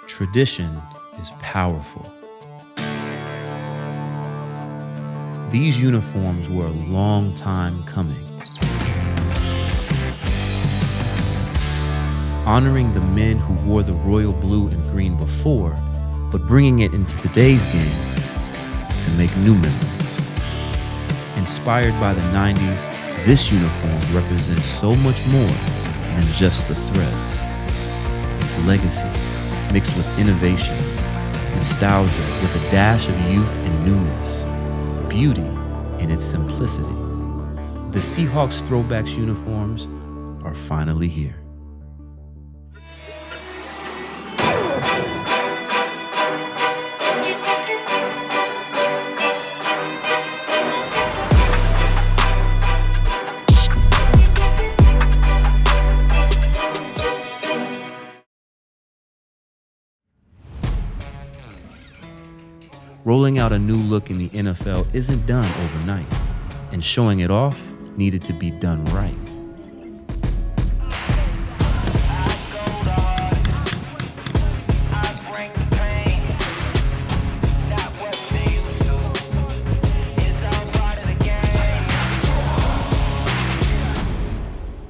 Tradition is powerful. These uniforms were a long time coming. Honoring the men who wore the royal blue and green before, but bringing it into today's game to make new memories. Inspired by the 90s, this uniform represents so much more than just the threads. It's legacy, mixed with innovation, nostalgia with a dash of youth and newness, beauty in its simplicity. The Seahawks Throwbacks uniforms are finally here. Rolling out a new look in the NFL isn't done overnight, and showing it off needed to be done right.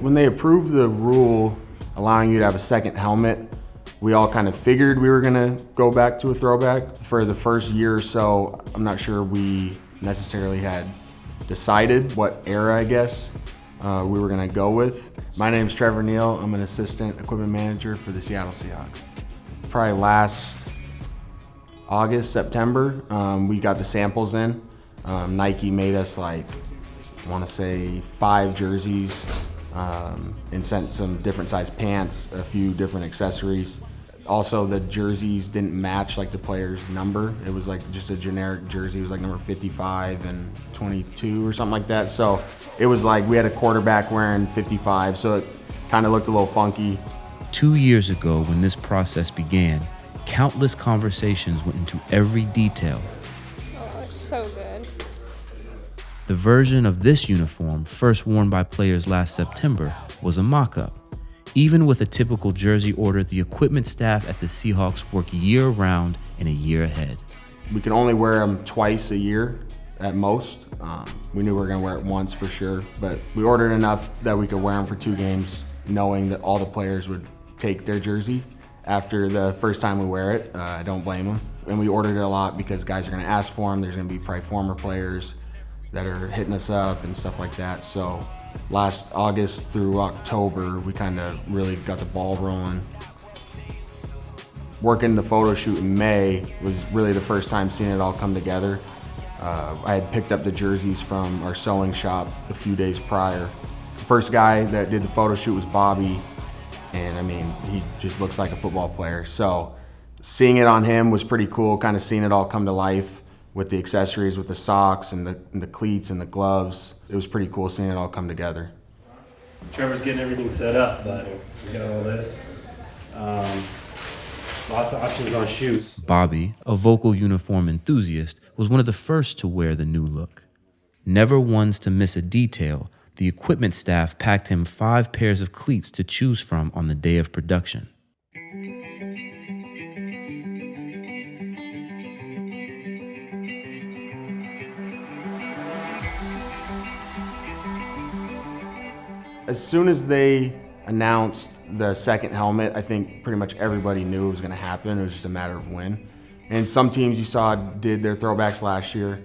When they approved the rule allowing you to have a second helmet, we all kind of figured we were gonna go back to a throwback. For the first year or so, I'm not sure we necessarily had decided what era, I guess, we were gonna go with. My name's Trevor Neal. I'm an assistant equipment manager for the Seattle Seahawks. Probably last August, September, we got the samples in. Nike made us I wanna say 5 jerseys, and sent some different size pants, a few different accessories. Also, the jerseys didn't match the player's number. It was just a generic jersey. It was number 55 and 22 or something like that. So it was we had a quarterback wearing 55, so it kind of looked a little funky. 2 years ago, when this process began, countless conversations went into every detail. Oh, it's so good. The version of this uniform, first worn by players last September, was a mock-up. Even with a typical jersey order, the equipment staff at the Seahawks work year-round and a year ahead. We can only wear them twice a year at most. We knew we were going to wear it once for sure, but we ordered enough that we could wear them for 2 games, knowing that all the players would take their jersey after the first time we wear it. I don't blame them. And we ordered it a lot because guys are going to ask for them. There's going to be probably former players that are hitting us up and stuff like that. So last August through October, we kind of really got the ball rolling. Working the photo shoot in May was really the first time seeing it all come together. I had picked up the jerseys from our sewing shop a few days prior. The first guy that did the photo shoot was Bobby, and I mean, he just looks like a football player. So seeing it on him was pretty cool, kind of seeing it all come to life with the accessories, with the socks and the cleats and the gloves. It was pretty cool seeing it all come together. Trevor's getting everything set up, but we got all this. Lots of options on shoes. Bobby, a vocal uniform enthusiast, was one of the first to wear the new look. Never ones to miss a detail, the equipment staff packed him 5 pairs of cleats to choose from on the day of production. As soon as they announced the second helmet, I think pretty much everybody knew it was going to happen. It was just a matter of when. And some teams you saw did their throwbacks last year,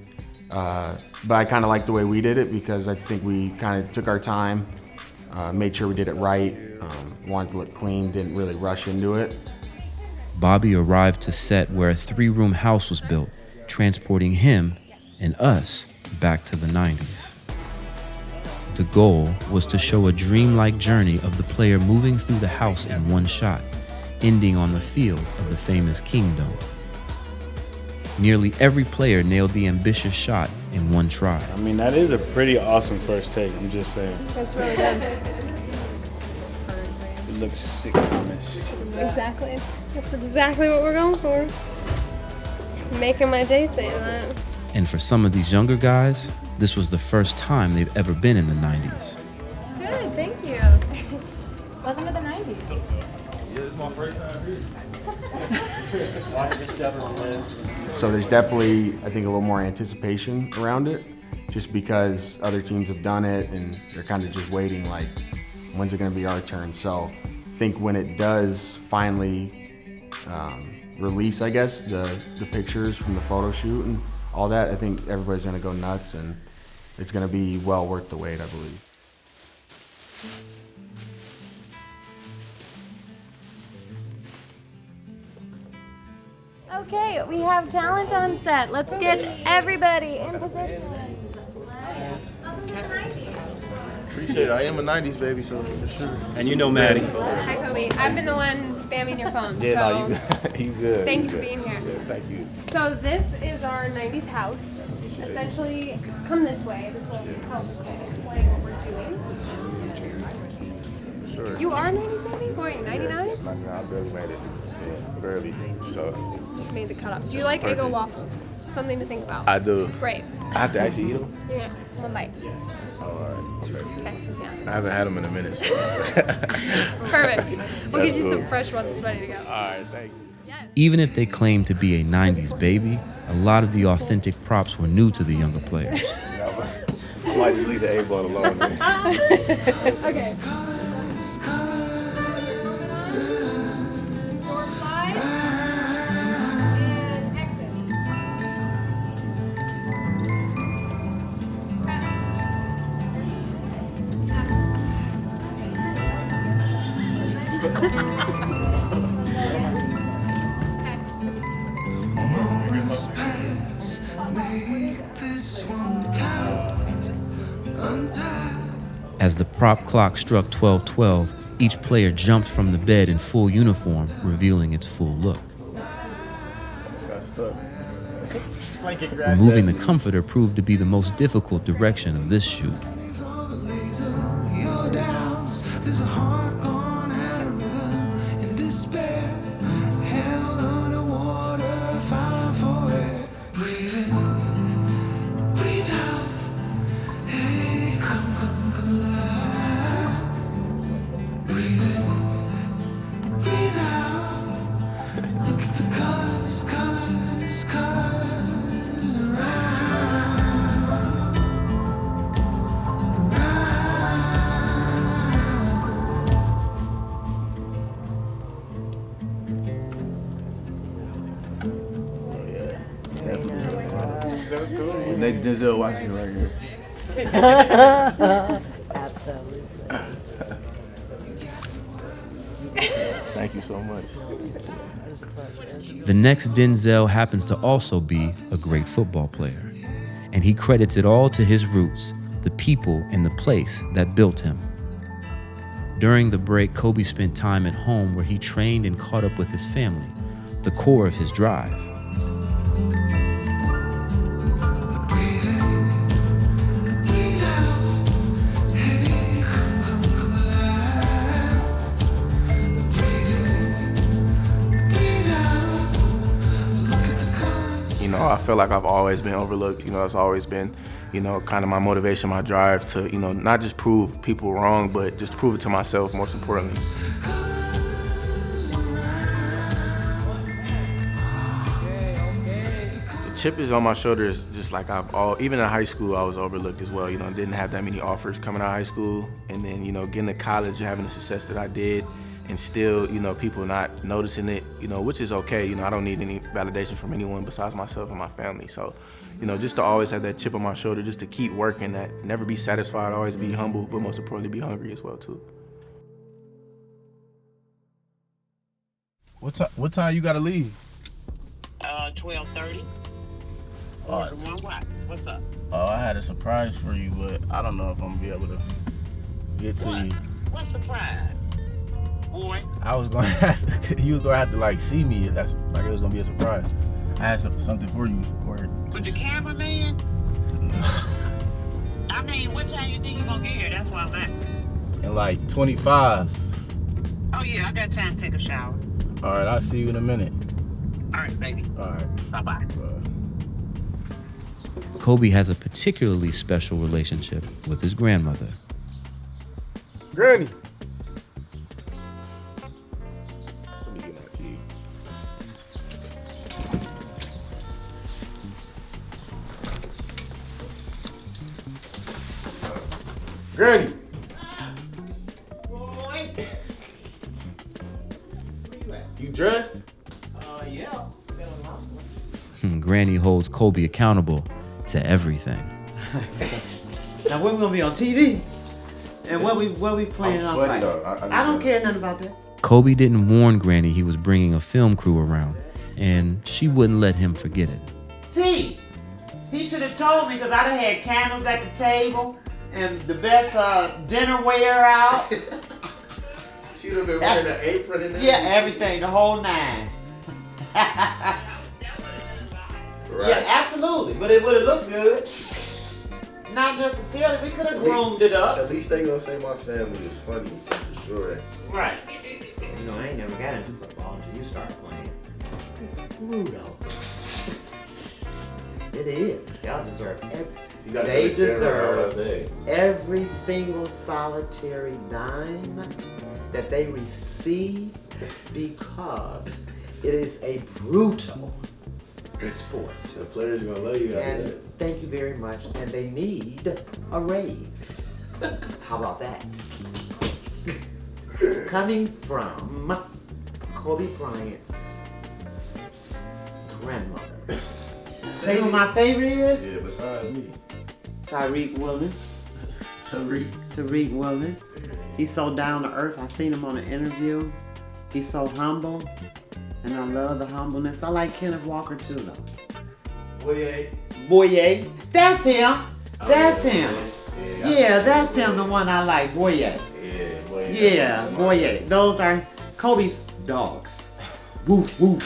but I kind of liked the way we did it because I think we kind of took our time, made sure we did it right, wanted to look clean, didn't really rush into it. Bobby arrived to set where a 3-room house was built, transporting him and us back to the 90s. The goal was to show a dreamlike journey of the player moving through the house in one shot, ending on the field of the famous Kingdom. Nearly every player nailed the ambitious shot in one try. I mean, that is a pretty awesome first take, I'm just saying. That's really good. It looks sick-ish. Exactly. That's exactly what we're going for. Making my day saying that. And for some of these younger guys, this was the first time they've ever been in the 90s. Good, thank you. Welcome to the 90s. it's my first time here. So there's definitely, I think, a little more anticipation around it, just because other teams have done it and they're kind of just waiting, like, when's it going to be our turn? So I think when it does finally release, I guess, the pictures from the photo shoot and all that, I think everybody's going to go nuts, and it's going to be well worth the wait, I believe. Okay, we have talent on set. Let's get everybody in position. Appreciate it. I am a 90s baby, so for sure. And you know Maddie. Hi, Coby. I've been the one spamming your phone. Yeah, so no, you good. thank you good. for being here. Yeah, thank you. So this is our 90s house. Essentially, come this way. This will help explain what we're doing. Sure. You are a 90s baby? Who are you, 99? I barely made it. Yeah, barely. So Just made the cutoff. Do you like Eggo waffles? Something to think about. I do. Great. I have to actually eat them? Yeah, one bite. Oh, all right. Okay. Okay, yeah. I haven't had them in a minute. So. Perfect. We'll get you cool. some fresh ones ready to go. All right, thank you. Yes. Even if they claim to be a 90s baby, a lot of the authentic props were new to the younger players. Yeah, I might just leave the A-ball alone. Then. Okay. 4, 5, and exit. As the prop clock struck 12:12, each player jumped from the bed in full uniform, revealing its full look. Got stuck. Removing the comforter proved to be the most difficult direction of this shoot. Next Denzel Washington right here. Absolutely. Thank you so much. The next Denzel happens to also be a great football player, and he credits it all to his roots, the people and the place that built him. During the break, Coby spent time at home where he trained and caught up with his family, the core of his drive. I feel like I've always been overlooked. That's always been, kind of my motivation, my drive to, not just prove people wrong, but just prove it to myself, most importantly. The chip is on my shoulders, just like even in high school, I was overlooked as well. Didn't have that many offers coming out of high school. And then, getting to college and having the success that I did. And still, people not noticing it, which is okay. I don't need any validation from anyone besides myself and my family. So, just to always have that chip on my shoulder, just to keep working, that never be satisfied, always be humble, but most importantly, be hungry as well, too. What time you got to leave? 12:30. What's up? Oh, I had a surprise for you, but I don't know if I'm going to be able to get to you. What surprise? Boy. I was gonna have to, you was gonna have to like see me. That's like it was gonna be a surprise. I had something for you. With the cameraman? I mean, what time you think you're gonna get here? That's why I'm asking. In like 25. Oh yeah, I got time to take a shower. All right, I'll see you in a minute. All right, baby. All right. Bye-bye. Coby has a particularly special relationship with his grandmother. Granny. Granny. Boy. You dressed? Yeah. Granny holds Coby accountable to everything. Now when we gonna be on TV? And what we playing on? Like? I don't care nothing about that. Coby didn't warn Granny he was bringing a film crew around, and she wouldn't let him forget it. T, he should have told me because I'd have had candles at the table and the best dinnerware out. She'd have been wearing an apron and everything. Yeah, everything, the whole nine. Right. Yeah, absolutely. But it would have looked good. Not necessarily. We could have groomed it up. At least they gonna say my family is funny, for sure. Right. You know, I ain't never got into football until you started playing. It's brutal. It is. Y'all deserve they deserve every single solitary dime that they receive because it is a brutal sport. The players are gonna love you after And that. thank you very much. And they need a raise. How about that? Coming from Coby Bryant's grandmother. Say who my favorite is? Yeah, besides me. Tyreek Woolen. Tariq Woolen. He's so down to earth. I seen him on an interview. He's so humble. And I love the humbleness. I like Kenneth Walker too though. Boye. That's him. That's him. Yeah, that's him, the one I like. Boye. Yeah, Boye. Those are Kobe's dogs. Woo, woo.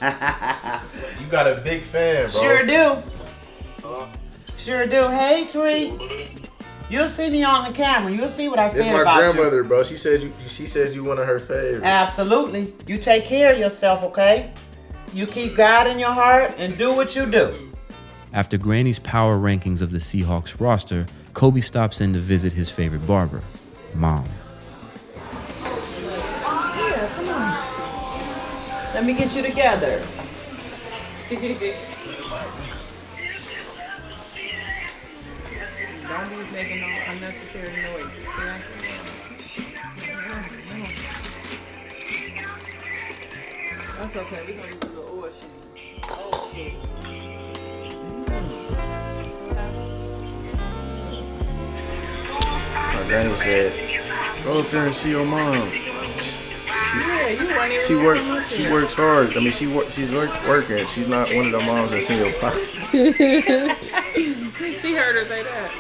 You got a big fan, bro. Sure do. Sure do. Hey, Tree. You'll see me on the camera. You'll see what I It's said my about grandmother, you. bro. She said you one of her favorites. Absolutely. You take care of yourself, okay? You keep God in your heart and do what you do. After Granny's power rankings of the Seahawks roster, Coby stops in to visit his favorite barber, Mom. Yeah, come on. Let me get you together. Don't be making no unnecessary noises, yeah? That's okay, we're gonna use a little oil sheen. Old school. My granny said, go up there and see your mom. Yeah, you weren't even She gonna come up she here. works hard. I mean, she's working. She's not one of the moms that see your pockets. She heard her say that.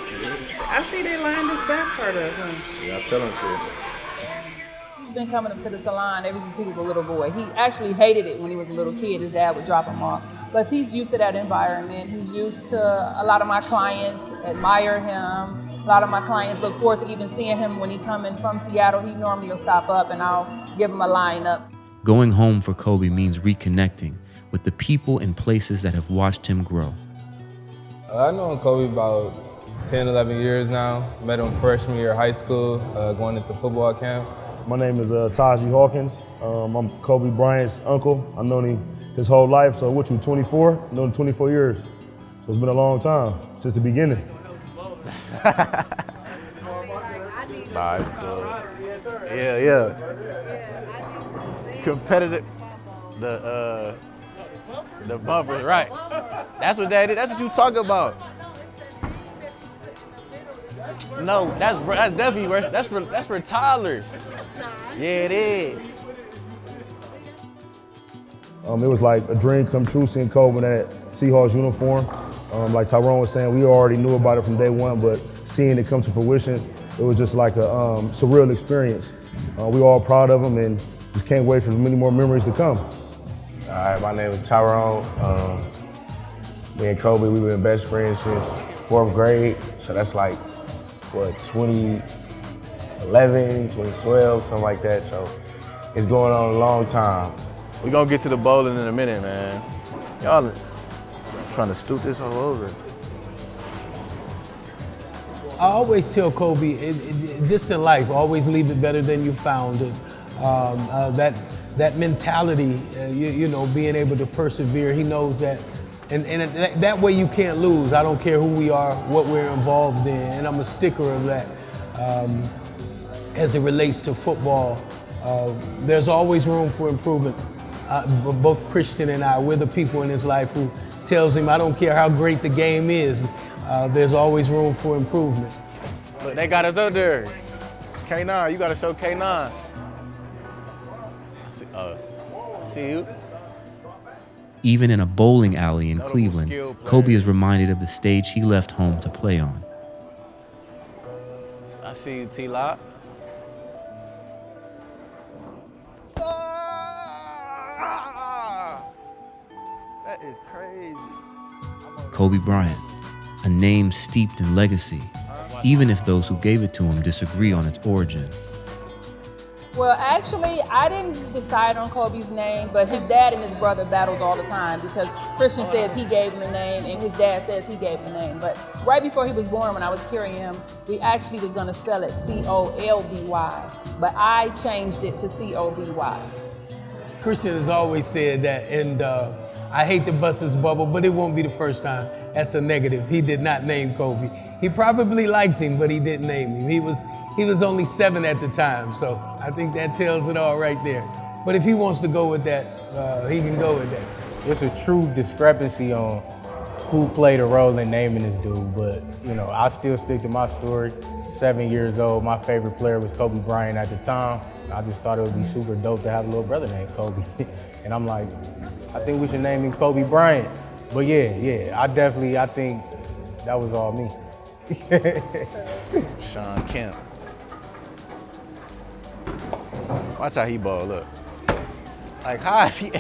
I see they lined this back part up, huh? Yeah, I tell him to. He's been coming up to the salon ever since he was a little boy. He actually hated it when he was a little kid. His dad would drop him off. But he's used to that environment. He's used to a lot of my clients admire him. A lot of my clients look forward to even seeing him when he coming from Seattle. He normally will stop up and I'll give him a line up. Going home for Coby means reconnecting with the people and places that have watched him grow. I've known Coby about 10, 11 years now. Met him freshman year of high school, going into football camp. My name is Taji Hawkins. I'm Coby Bryant's uncle. I've known him his whole life. So what, you 24? I've known him 24 years. So it's been a long time, since the beginning. Yeah. Competitive. The bumpers, right? That's what that is. That's what you talk about. No, that's definitely that's for toddlers. Yeah, it is. It was like a dream come true seeing Coby in that Seahawks uniform. Like Tyrone was saying, we already knew about it from day one, but seeing it come to fruition, it was just like a surreal experience. We all proud of him and just can't wait for many more memories to come. All right, my name is Tyrone. Me and Coby, we've been best friends since 4th grade, so that's like, what, 2011, 2012, something like that, so it's going on a long time. We're gonna get to the bowling in a minute, man. Y'all trying to stoop this all over. I always tell Coby, just in life, always leave it better than you found it. That mentality, you know, being able to persevere. He knows that And that way you can't lose. I don't care who we are, what we're involved in, and I'm a sticker of that. As it relates to football, there's always room for improvement. Both Christian and I, we're the people in his life who tells him, I don't care how great the game is, there's always room for improvement. Look, they got us up there. K9, you gotta show K9. See you. Even in a bowling alley in Cleveland, Coby is reminded of the stage he left home to play on. I see you, T-Lock. That is crazy. Coby Bryant, a name steeped in legacy, even if those who gave it to him disagree on its origin. Well, actually, I didn't decide on Coby's name, but his dad and his brother battles all the time because Christian says he gave him the name and his dad says he gave him the name. But right before he was born, when I was carrying him, we actually was going to spell it C-O-L-B-Y, but I changed it to C-O-B-Y. Christian has always said that, and I hate to bust his bubble, but it won't be the first time. That's a negative. He did not name Coby. He probably liked him, but he didn't name him. He was only 7 at the time, so I think that tells it all right there. But if he wants to go with that, he can go with that. It's a true discrepancy on who played a role in naming this dude, but I still stick to my story. 7 years old, my favorite player was Coby Bryant at the time. I just thought it would be super dope to have a little brother named Coby. And I'm like, I think we should name him Coby Bryant. But yeah, I think that was all me. Sean Kemp. Watch how he ball, look. Like, how is he?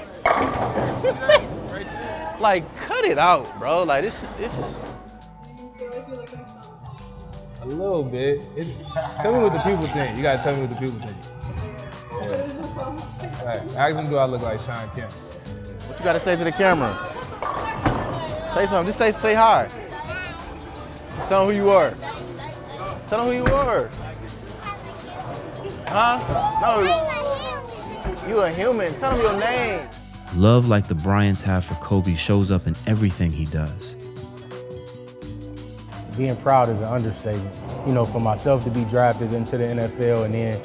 Like, cut it out, bro. Like, this is. A little bit. Tell me what the people think. You gotta tell me what the people think. Right. Ask them, do I look like Sean Kemp? What you gotta say to the camera? Say something. Just say hi. Tell them who you are. Tell them who you are. Huh? No. You a human. Tell them your name. Love like the Bryants have for Coby shows up in everything he does. Being proud is an understatement. For myself to be drafted into the NFL and then,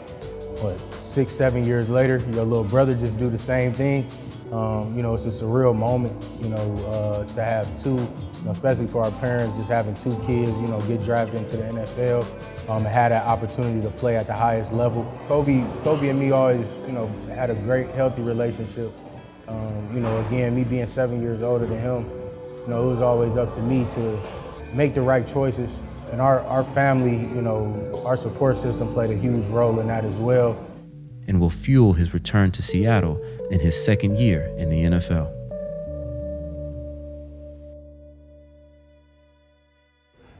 6-7 years later, your little brother just do the same thing. It's a surreal moment, to have two, especially for our parents, just having 2 kids, get drafted into the NFL and had that opportunity to play at the highest level. Coby and me always, had a great, healthy relationship. Again, me being 7 years older than him, it was always up to me to make the right choices. And our family, our support system played a huge role in that as well. And will fuel his return to Seattle in his 2nd year in the NFL.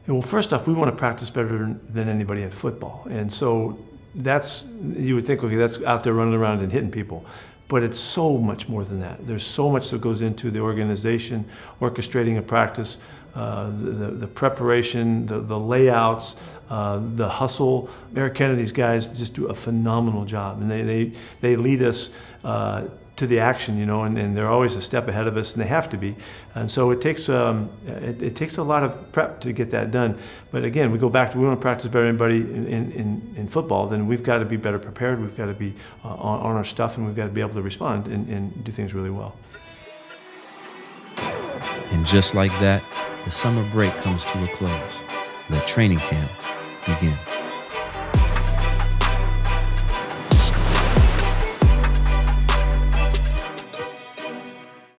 Well, first off, we want to practice better than anybody in football. And so you would think, okay, that's out there running around and hitting people. But it's so much more than that. There's so much that goes into the organization, orchestrating a practice, the preparation, the layouts, the hustle. Eric Kennedy's guys just do a phenomenal job, and they lead us to the action, and they're always a step ahead of us, and they have to be. And so it takes a lot of prep to get that done. But again, we go back to, we want to practice better than anybody in football. Then we've got to be better prepared. We've got to be on our stuff, and we've got to be able to respond and do things really well. And just like that, the summer break comes to a close. Let training camp begin.